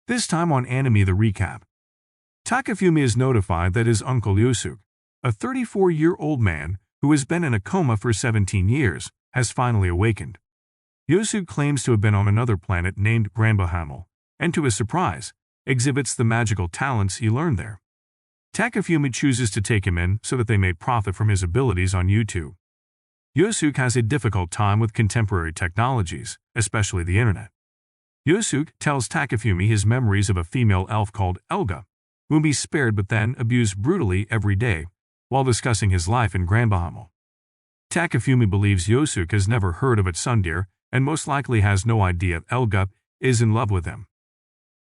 This time on Anime the Recap. Takafumi is notified that his uncle Yosuke, a 34-year-old man who has been in a coma for 17 years, has finally awakened. Yosuke claims to have been on another planet named Granbahamel, and to his surprise, exhibits the magical talents he learned there. Takafumi chooses to take him in so that they may profit from his abilities on YouTube. Yosuke has a difficult time with contemporary technologies, especially the internet. Yosuke tells Takafumi his memories of a female elf called Elga, whom he spared but then abused brutally every day, while discussing his life in Granbahamel. Takafumi believes Yosuke has never heard of its tsundere and most likely has no idea Elga is in love with him.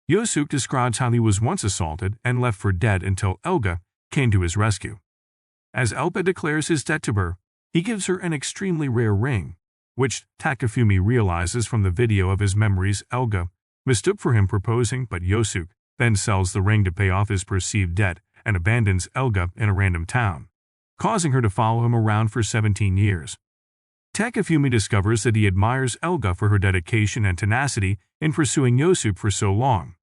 Yosuke describes how he was once assaulted and left for dead until Elga came to his rescue. As Elga declares his debt to her, he gives her an extremely rare ring, which Takafumi realizes from the video of his memories Elga mistook for him proposing, but Yosuke then sells the ring to pay off his perceived debt and abandons Elga in a random town, causing her to follow him around for 17 years. Takafumi discovers that he admires Elga for her dedication and tenacity in pursuing Yosuke for so long.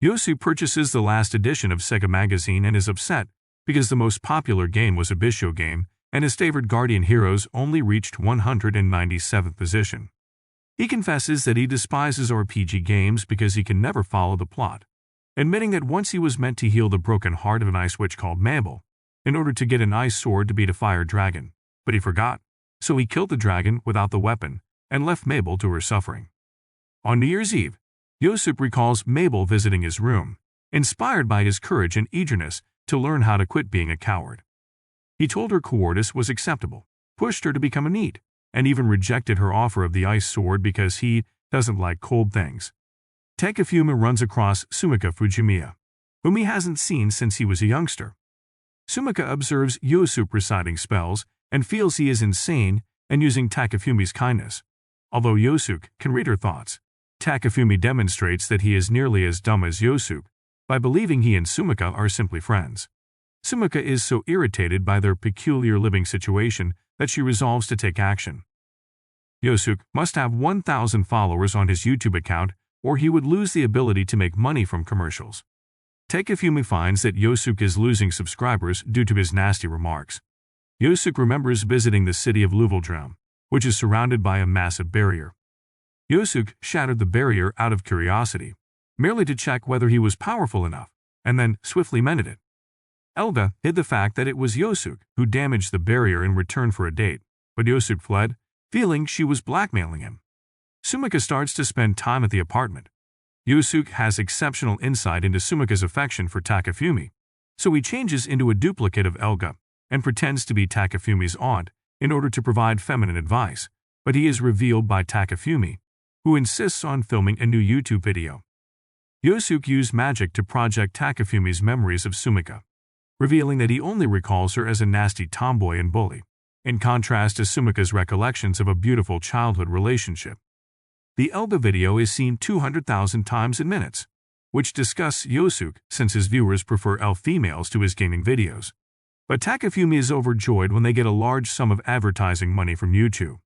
Yosuke purchases the last edition of Sega Magazine and is upset because the most popular game was a Bisho game and his favorite Guardian heroes only reached 197th position. He confesses that he despises RPG games because he can never follow the plot, admitting that once he was meant to heal the broken heart of an ice witch called Mabel in order to get an ice sword to beat a fire dragon, but he forgot, so he killed the dragon without the weapon and left Mabel to her suffering. On New Year's Eve, Yosuke recalls Mabel visiting his room, inspired by his courage and eagerness to learn how to quit being a coward. He told her cowardice was acceptable, pushed her to become a NEET, and even rejected her offer of the ice sword because he doesn't like cold things. Takafumi runs across Sumika Fujimiya, whom he hasn't seen since he was a youngster. Sumika observes Yosuke reciting spells and feels he is insane and using Takafumi's kindness. Although Yosuke can read her thoughts, Takafumi demonstrates that he is nearly as dumb as Yosuke by believing he and Sumika are simply friends. Sumika is so irritated by their peculiar living situation that she resolves to take action. Yosuke must have 1,000 followers on his YouTube account or he would lose the ability to make money from commercials. Takafumi finds that Yosuke is losing subscribers due to his nasty remarks. Yosuke remembers visiting the city of Louveldrum, which is surrounded by a massive barrier. Yosuke shattered the barrier out of curiosity, merely to check whether he was powerful enough, and then swiftly mended it. Elga hid the fact that it was Yosuke who damaged the barrier in return for a date, but Yosuke fled, feeling she was blackmailing him. Sumika starts to spend time at the apartment. Yosuke has exceptional insight into Sumika's affection for Takafumi, so he changes into a duplicate of Elga and pretends to be Takafumi's aunt in order to provide feminine advice, but he is revealed by Takafumi, who insists on filming a new YouTube video. Yosuke used magic to project Takafumi's memories of Sumika, revealing that he only recalls her as a nasty tomboy and bully, in contrast to Sumika's recollections of a beautiful childhood relationship. The Elga video is seen 200,000 times in minutes, which disgusts Yosuke since his viewers prefer elf females to his gaming videos. But Takafumi is overjoyed when they get a large sum of advertising money from YouTube.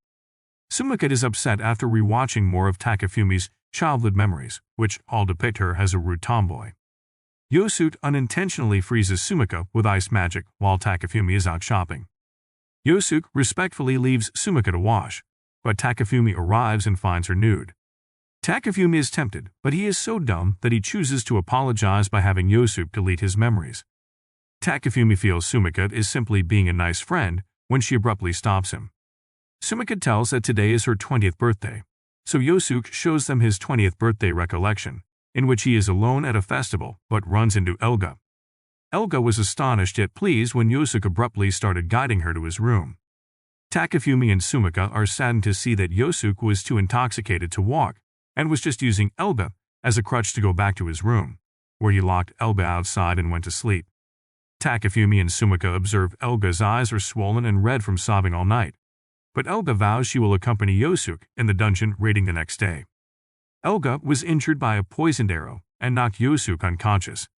Sumika is upset after rewatching more of Takafumi's childhood memories, which all depict her as a rude tomboy. Yosuke unintentionally freezes Sumika with ice magic while Takafumi is out shopping. Yosuke respectfully leaves Sumika to wash, but Takafumi arrives and finds her nude. Takafumi is tempted, but he is so dumb that he chooses to apologize by having Yosuke delete his memories. Takafumi feels Sumika is simply being a nice friend when she abruptly stops him. Sumika tells that today is her 20th birthday, so Yosuke shows them his 20th birthday recollection, in which he is alone at a festival but runs into Elga. Elga was astonished yet pleased when Yosuke abruptly started guiding her to his room. Takafumi and Sumika are saddened to see that Yosuke was too intoxicated to walk and was just using Elga as a crutch to go back to his room, where he locked Elga outside and went to sleep. Takafumi and Sumika observe Elga's eyes are swollen and red from sobbing all night, but Elga vows she will accompany Yosuke in the dungeon raiding the next day. Elga was injured by a poisoned arrow and knocked Yosuke unconscious,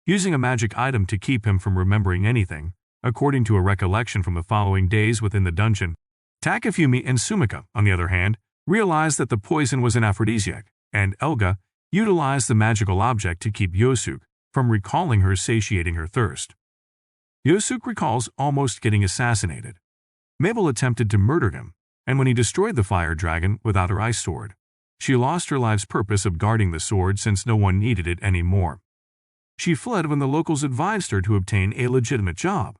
using a magic item to keep him from remembering anything, according to a recollection from the following days within the dungeon. Takafumi and Sumika, on the other hand, realize that the poison was an aphrodisiac, and Elga utilized the magical object to keep Yosuke from recalling her satiating her thirst. Yosuke recalls almost getting assassinated. Mabel attempted to murder him, and when he destroyed the fire dragon without her ice sword, she lost her life's purpose of guarding the sword since no one needed it anymore. She fled when the locals advised her to obtain a legitimate job.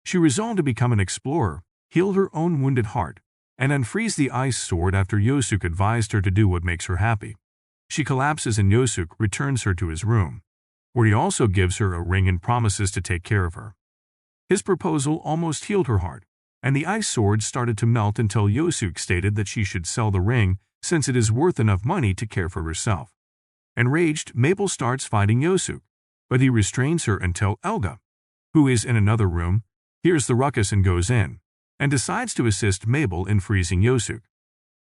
She resolved to become an explorer, heal her own wounded heart, and unfreeze the ice sword after Yosuke advised her to do what makes her happy. She collapses and Yosuke returns her to his room, where he also gives her a ring and promises to take care of her. His proposal almost healed her heart, and the ice sword started to melt until Yosuke stated that she should sell the ring since it is worth enough money to care for herself. Enraged, Mabel starts fighting Yosuke, but he restrains her until Elga, who is in another room, hears the ruckus and goes in, and decides to assist Mabel in freezing Yosuke.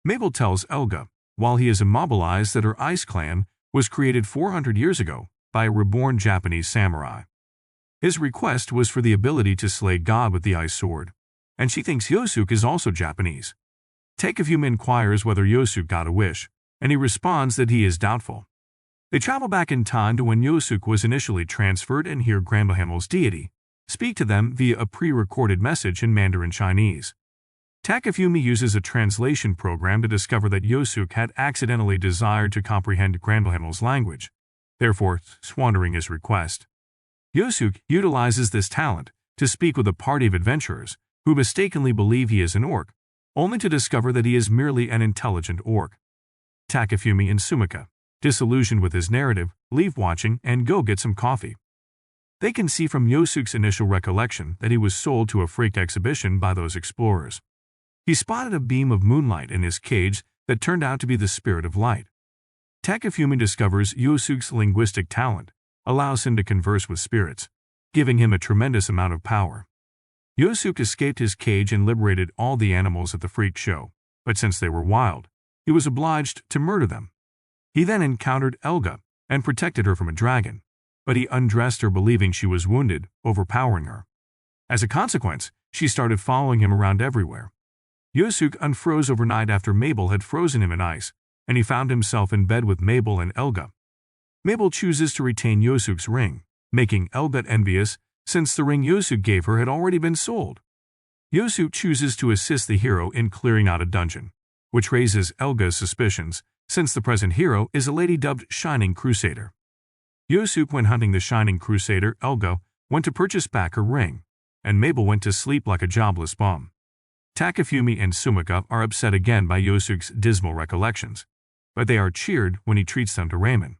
Mabel tells Elga, while he is immobilized, that her ice clan was created 400 years ago by a reborn Japanese samurai. His request was for the ability to slay God with the ice sword, and she thinks Yosuke is also Japanese. Takafumi inquires whether Yosuke got a wish, and he responds that he is doubtful. They travel back in time to when Yosuke was initially transferred and hear Grandpa Himmel's deity speak to them via a pre-recorded message in Mandarin Chinese. Takafumi uses a translation program to discover that Yosuke had accidentally desired to comprehend Grandpa Himmel's language, therefore squandering his request. Yosuke utilizes this talent to speak with a party of adventurers who mistakenly believe he is an orc, only to discover that he is merely an intelligent orc. Takafumi and Sumika, disillusioned with his narrative, leave watching and go get some coffee. They can see from Yosuke's initial recollection that he was sold to a freak exhibition by those explorers. He spotted a beam of moonlight in his cage that turned out to be the spirit of light. Takafumi discovers Yosuke's linguistic talent allows him to converse with spirits, giving him a tremendous amount of power. Yosuke escaped his cage and liberated all the animals at the freak show, but since they were wild, he was obliged to murder them. He then encountered Elga and protected her from a dragon, but he undressed her believing she was wounded, overpowering her. As a consequence, she started following him around everywhere. Yosuke unfroze overnight after Mabel had frozen him in ice, and he found himself in bed with Mabel and Elga. Mabel chooses to retain Yosuke's ring, making Elga envious since the ring Yosuke gave her had already been sold. Yosuke chooses to assist the hero in clearing out a dungeon, which raises Elga's suspicions since the present hero is a lady dubbed Shining Crusader. Yosuke went hunting the Shining Crusader. Elga went to purchase back her ring, and Mabel went to sleep like a jobless bum. Takafumi and Sumika are upset again by Yosuke's dismal recollections, but they are cheered when he treats them to ramen.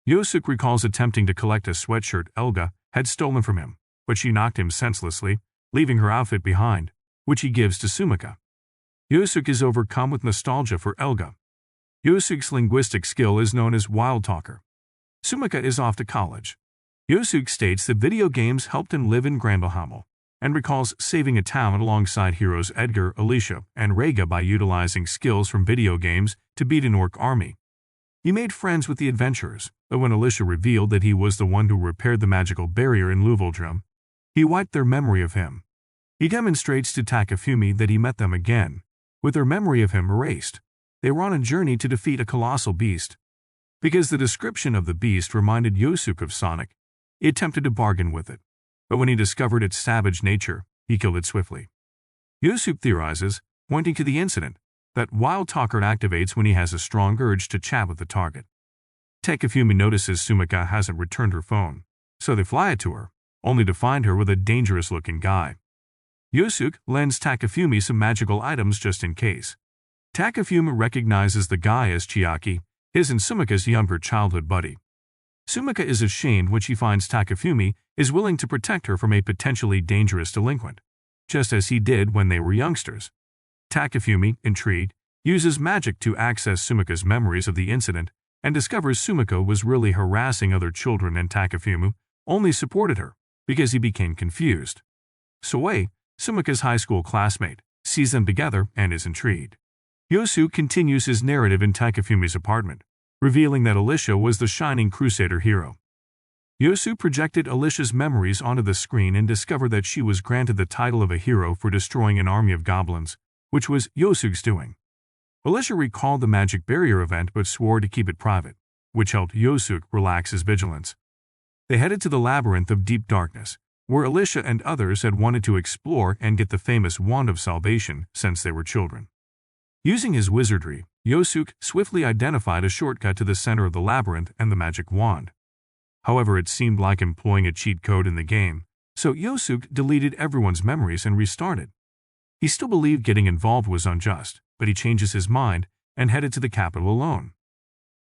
Yosuke recalls attempting to collect a sweatshirt Elga had stolen from him, but she knocked him senselessly, leaving her outfit behind, which he gives to Sumika. Yosuke is overcome with nostalgia for Elga. Yosuke's linguistic skill is known as Wild Talker. Sumika is off to college. Yosuke states that video games helped him live in Grand Bahama, and recalls saving a town alongside heroes Edgar, Alicia, and Rega by utilizing skills from video games to beat an orc army. He made friends with the adventurers, but when Alicia revealed that he was the one who repaired the magical barrier in Louveldrum, he wiped their memory of him. He demonstrates to Takafumi that he met them again, with their memory of him erased. They were on a journey to defeat a colossal beast. Because the description of the beast reminded Yosuke of Sonic, he attempted to bargain with it, but when he discovered its savage nature, he killed it swiftly. Yosuke theorizes, pointing to the incident, that Wild Talker activates when he has a strong urge to chat with the target. Takafumi notices Sumika hasn't returned her phone, so they fly it to her, only to find her with a dangerous-looking guy. Yosuke lends Takafumi some magical items just in case. Takafumi recognizes the guy as Chiaki, his and Sumika's younger childhood buddy. Sumika is ashamed when she finds Takafumi is willing to protect her from a potentially dangerous delinquent, just as he did when they were youngsters. Takafumi, intrigued, uses magic to access Sumika's memories of the incident and discovers Sumika was really harassing other children and Takafumi only supported her because he became confused. Soei, Sumika's high school classmate, sees them together and is intrigued. Yosuke continues his narrative in Takafumi's apartment, revealing that Alicia was the Shining Crusader hero. Yosuke projected Alicia's memories onto the screen and discovered that she was granted the title of a hero for destroying an army of goblins, which was Yosuke's doing. Alicia recalled the magic barrier event but swore to keep it private, which helped Yosuke relax his vigilance. They headed to the labyrinth of deep darkness, where Alicia and others had wanted to explore and get the famous Wand of Salvation since they were children. Using his wizardry, Yosuke swiftly identified a shortcut to the center of the labyrinth and the magic wand. However, it seemed like employing a cheat code in the game, so Yosuke deleted everyone's memories and restarted. He still believed getting involved was unjust, but he changes his mind and headed to the capital alone.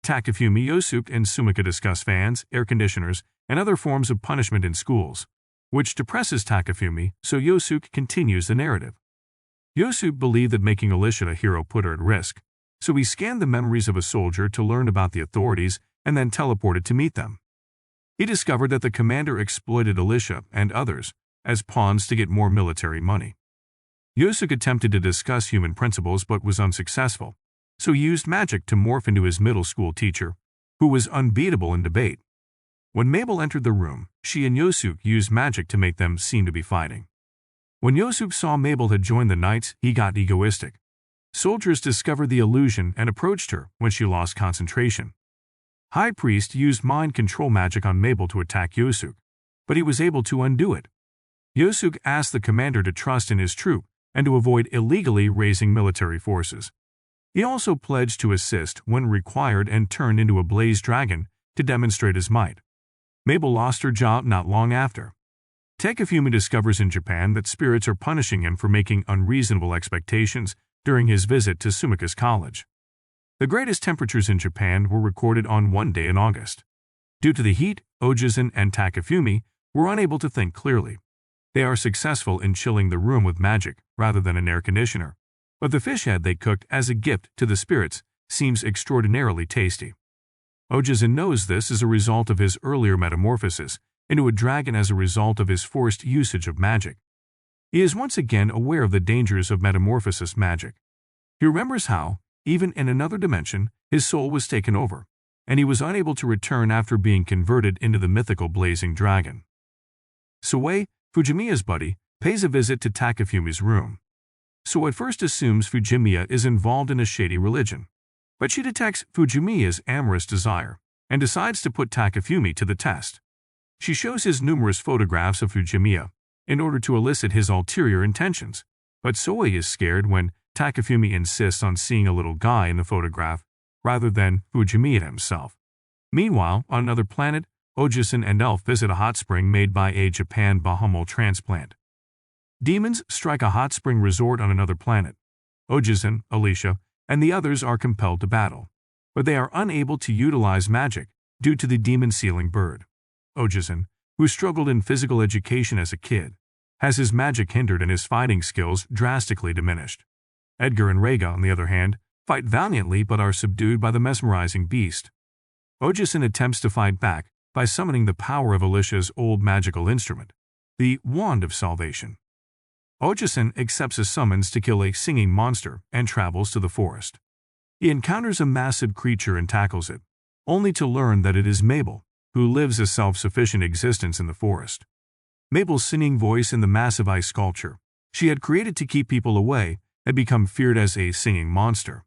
Takafumi, Yosuke, and Sumika discuss fans, air conditioners, and other forms of punishment in schools, which depresses Takafumi, so Yosuke continues the narrative. Yosuke believed that making Alicia a hero put her at risk, so he scanned the memories of a soldier to learn about the authorities and then teleported to meet them. He discovered that the commander exploited Alicia and others as pawns to get more military money. Yosuke attempted to discuss human principles but was unsuccessful, so he used magic to morph into his middle school teacher, who was unbeatable in debate. When Mabel entered the room, she and Yosuke used magic to make them seem to be fighting. When Yosuke saw Mabel had joined the knights, he got egoistic. Soldiers discovered the illusion and approached her when she lost concentration. High Priest used mind control magic on Mabel to attack Yosuke, but he was able to undo it. Yosuke asked the commander to trust in his troop and to avoid illegally raising military forces. He also pledged to assist when required and turned into a blaze dragon to demonstrate his might. Mabel lost her job not long after. Takafumi discovers in Japan that spirits are punishing him for making unreasonable expectations during his visit to Sumika's college. The greatest temperatures in Japan were recorded on one day in August. Due to the heat, Ojizen and Takafumi were unable to think clearly. They are successful in chilling the room with magic rather than an air conditioner, but the fish head they cooked as a gift to the spirits seems extraordinarily tasty. Ojizen knows this as a result of his earlier metamorphosis into a dragon as a result of his forced usage of magic. He is once again aware of the dangers of metamorphosis magic. He remembers how, even in another dimension, his soul was taken over, and he was unable to return after being converted into the mythical blazing dragon. Sue, Fujimiya's buddy, pays a visit to Takafumi's room. Sue at first assumes Fujimiya is involved in a shady religion, but she detects Fujimiya's amorous desire and decides to put Takafumi to the test. She shows his numerous photographs of Fujimiya in order to elicit his ulterior intentions, but Sue is scared when Takafumi insists on seeing a little guy in the photograph rather than Fujimiya himself. Meanwhile, on another planet, Ojizen and Elf visit a hot spring made by a Japan Bahamol transplant. Demons strike a hot spring resort on another planet. Ojizen, Alicia, and the others are compelled to battle, but they are unable to utilize magic due to the demon-sealing bird. Ojizen, who struggled in physical education as a kid, has his magic hindered and his fighting skills drastically diminished. Edgar and Rega, on the other hand, fight valiantly but are subdued by the mesmerizing beast. Ojizen attempts to fight back by summoning the power of Alicia's old magical instrument, the Wand of Salvation. Ojizen accepts a summons to kill a singing monster and travels to the forest. He encounters a massive creature and tackles it, only to learn that it is Mabel, who lives a self-sufficient existence in the forest. Mabel's singing voice in the massive ice sculpture she had created to keep people away had become feared as a singing monster.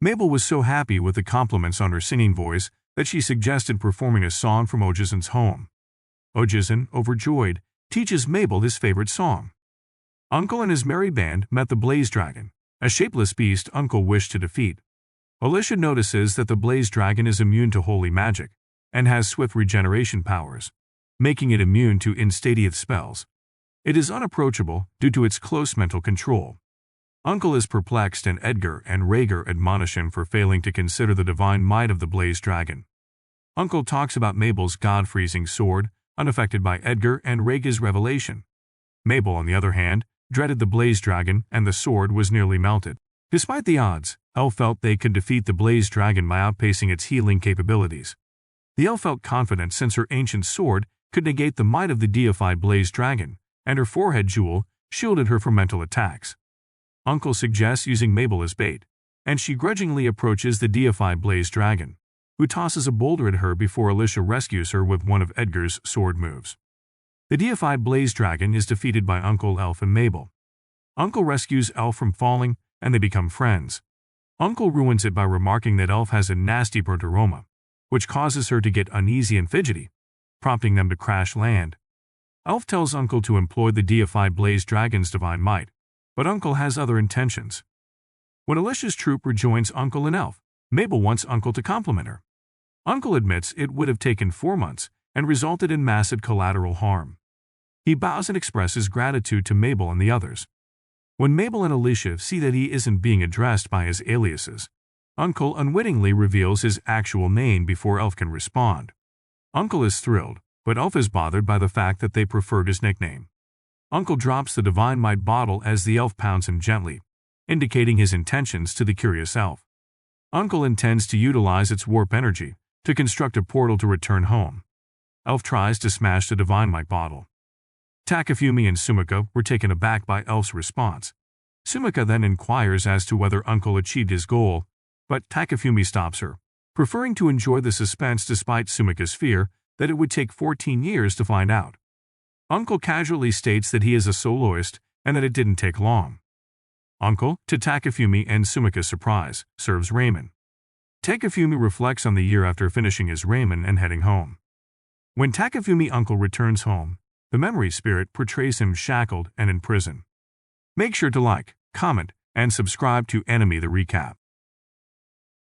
Mabel was so happy with the compliments on her singing voice that she suggested performing a song from Ojizen's home. Ojizen, overjoyed, teaches Mabel his favorite song. Uncle and his merry band met the Blaze Dragon, a shapeless beast Uncle wished to defeat. Alicia notices that the Blaze Dragon is immune to holy magic and has swift regeneration powers, making it immune to instadieth spells. It is unapproachable due to its close mental control. Uncle is perplexed and Edgar and Rhaegar admonish him for failing to consider the divine might of the Blaze Dragon. Uncle talks about Mabel's god-freezing sword, unaffected by Edgar and Rhaegar's revelation. Mabel, on the other hand, dreaded the Blaze Dragon and the sword was nearly melted. Despite the odds, Elf felt they could defeat the Blaze Dragon by outpacing its healing capabilities. The elf felt confident since her ancient sword could negate the might of the deified Blaze Dragon, and her forehead jewel shielded her from mental attacks. Uncle suggests using Mabel as bait, and she grudgingly approaches the deified Blaze Dragon, who tosses a boulder at her before Alicia rescues her with one of Edgar's sword moves. The deified Blaze Dragon is defeated by Uncle, Elf, and Mabel. Uncle rescues Elf from falling, and they become friends. Uncle ruins it by remarking that Elf has a nasty burnt aroma, which causes her to get uneasy and fidgety, prompting them to crash land. Elf tells Uncle to employ the deified Blaze Dragon's divine might, but Uncle has other intentions. When Alicia's troop rejoins Uncle and Elf, Mabel wants Uncle to compliment her. Uncle admits it would have taken 4 months and resulted in massive collateral harm. He bows and expresses gratitude to Mabel and the others. When Mabel and Alicia see that he isn't being addressed by his aliases, Uncle unwittingly reveals his actual name before Elf can respond. Uncle is thrilled, but Elf is bothered by the fact that they preferred his nickname. Uncle drops the divine might bottle as the elf pounds him gently, indicating his intentions to the curious elf. Uncle intends to utilize its warp energy to construct a portal to return home. Elf tries to smash the divine might bottle. Takafumi and Sumika were taken aback by Elf's response. Sumika then inquires as to whether Uncle achieved his goal, but Takafumi stops her, preferring to enjoy the suspense despite Sumika's fear that it would take 14 years to find out. Uncle casually states that he is a soloist and that it didn't take long. Uncle, to Takafumi and Sumika's surprise, serves ramen. Takafumi reflects on the year after finishing his ramen and heading home. When Takafumi Uncle returns home, the memory spirit portrays him shackled and in prison. Make sure to like, comment, and subscribe to Enemy the Recap.